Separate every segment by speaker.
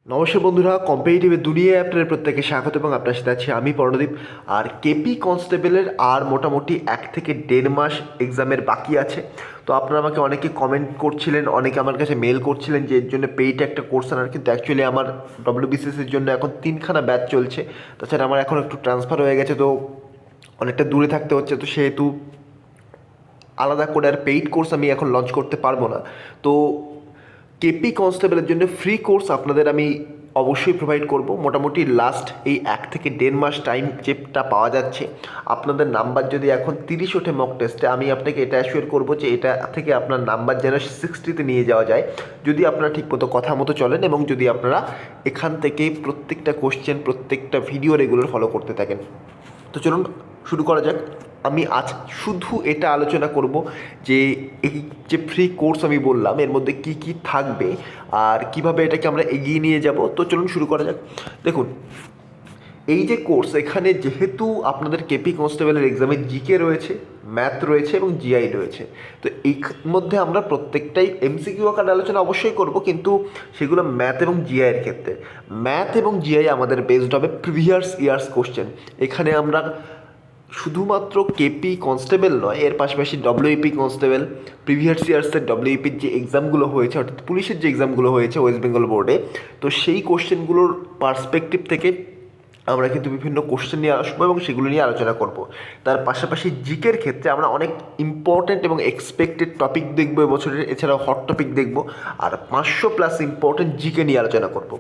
Speaker 1: নমস্কার বন্ধুরা, কম্পিটিটিভের দুনিয়ায় আপনাদের প্রত্যেকে স্বাগত এবং আপনার সাথে আছি আমি পর্ণদীপ। আর কেপি কনস্টেবলের আর মোটামুটি 1 থেকে 1.5 মাস এক্সামের বাকি আছে। তো আপনারা আমাকে অনেকে কমেন্ট করছিলেন, অনেকে আমার কাছে মেল করছিলেন যে এর জন্য পেইড একটা কোর্স আনার, কিন্তু অ্যাকচুয়ালি আমার ডব্লিউবিসিএসের জন্য এখন 3খানা ব্যাচ চলছে। তাছাড়া আমার এখন একটু ট্রান্সফার হয়ে গেছে, তো অনেকটা দূরে থাকতে হচ্ছে, তো সেহেতু আলাদা করে আর পেইড কোর্স আমি এখন লঞ্চ করতে পারবো না। তো কেপি কনস্টেবলের জন্য ফ্রি কোর্স আপনাদের আমি অবশ্যই প্রোভাইড করব। মোটামুটি লাস্ট এই 1 থেকে 1.5 মাস টাইম যেটা পাওয়া যাচ্ছে, আপনাদের নাম্বার যদি এখন 30 ওঠে মক টেস্টে, আমি আপনাকে এটা অ্যাসিওর করবো যে এটা থেকে আপনার নাম্বার যেন 60তে নিয়ে যাওয়া যায়, যদি আপনারা ঠিকমতো কথা মতো চলেন এবং যদি আপনারা এখান থেকে প্রত্যেকটা কোশ্চেন, প্রত্যেকটা ভিডিও রেগুলার ফলো করতে থাকেন। তো চলুন শুরু করা যাক। আমি আজ শুধু এটা আলোচনা করব যে এই যে ফ্রি কোর্স আমি বললাম এর মধ্যে কি কি থাকবে আর কিভাবে এটাকে আমরা এগিয়ে নিয়ে যাব। তো চলুন শুরু করা যাক। দেখুন, এই যে কোর্স, এখানে যেহেতু আপনাদের কেপি কনস্টেবলের এক্সামে জিকে রয়েছে, ম্যাথ রয়েছে এবং জিআই রয়েছে, তো এই মধ্যে আমরা প্রত্যেকটাই এমসিকিউ আকারে আলোচনা অবশ্যই করব, কিন্তু সেগুলো ম্যাথ এবং জিআইয়ের ক্ষেত্রে। ম্যাথ এবং জিআই আমাদের বেসড হবে প্রিভিয়াস ইয়ার্স কোশ্চেন। এখানে আমরা শুধুমাত্র কেপি কনস্টেবল নয়, এর পাশাপাশি ডব্লিউপি কনস্টেবল, প্রিভিয়াস ইয়ার্সের ডব্লিউপির যে এক্সামগুলো হয়েছে, অর্থাৎ পুলিশের যে এক্সামগুলো হয়েছে ওয়েস্ট বেঙ্গল বোর্ডে, তো সেই কোশ্চেনগুলোর পার্সপেক্টিভ থেকে আমরা কিন্তু বিভিন্ন কোশ্চেন নিয়ে আসবো এবং সেগুলো নিয়ে আলোচনা করব। তার পাশাপাশি জিকের ক্ষেত্রে আমরা অনেক ইম্পর্ট্যান্ট এবং এক্সপেক্টেড টপিক দেখবো এবছরের, এছাড়াও হট টপিক দেখব, আর 500+ ইম্পর্ট্যান্ট জিকে নিয়ে আলোচনা করব।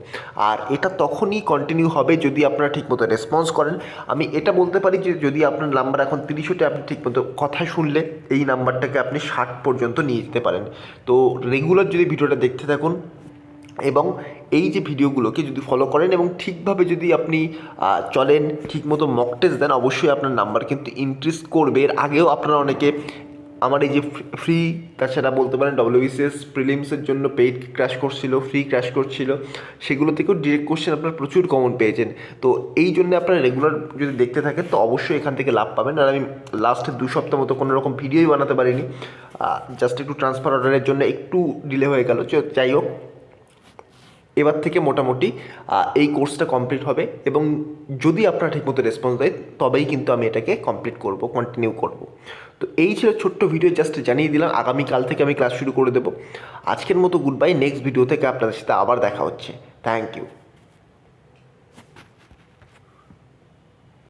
Speaker 1: আর এটা তখনই কন্টিনিউ হবে যদি আপনারা ঠিকমতো রেসপন্স করেন। আমি এটা বলতে পারি যে যদি আপনার নাম্বার এখন 30 ওঠে, আপনি ঠিকমতো কথা শুনলে এই নাম্বারটাকে আপনি 60 পর্যন্ত নিয়ে যেতে পারেন। তো রেগুলার যদি ভিডিওটা দেখতে থাকুন এবং এই যে ভিডিওগুলোকে যদি ফলো করেন এবং ঠিকভাবে যদি আপনি চলেন, ঠিকমতো মক টেস্ট দেন, অবশ্যই আপনার নাম্বার কিন্তু ইনক্রিজ করবে। এর আগেও আপনারা অনেকে আমার এই যে ফ্রি, তাছাড়া বলতে পারেন ডব্লিউবিসিএস প্রিলিমসের জন্য পেইড ক্র্যাশ কোর্স ছিল, ফ্রি ক্র্যাশ কোর্স ছিল, সেগুলো থেকেও ডিরেক্ট কোশ্চেন আপনারা প্রচুর কমন পেয়েছেন। তো এই জন্য আপনারা রেগুলার যদি দেখতে থাকেন তো অবশ্যই এখান থেকে লাভ পাবেন। আর আমি লাস্ট 2 সপ্তাহ মতো কোনো রকম ভিডিওই বানাতে পারিনি, জাস্ট একটু ট্রান্সফার অর্ডারের জন্য একটু ডিলে হয়ে গেল। যাই হোক, এবার থেকে মোটামুটি এই কোর্সটা কমপ্লিট হবে এবং যদি আপনারা ঠিকমতো রেসপন্স দেয় তবেই কিন্তু আমি এটাকে কমপ্লিট করব, কন্টিনিউ করব। তো এই ছিল ছোট্ট ভিডিও, জাস্ট জানিয়ে দিলাম আগামীকাল থেকে আমি ক্লাস শুরু করে দেবো। আজকের মতো গুড বাই, নেক্সট ভিডিও থেকে আপনাদের সাথে আবার দেখা হচ্ছে। Thank you.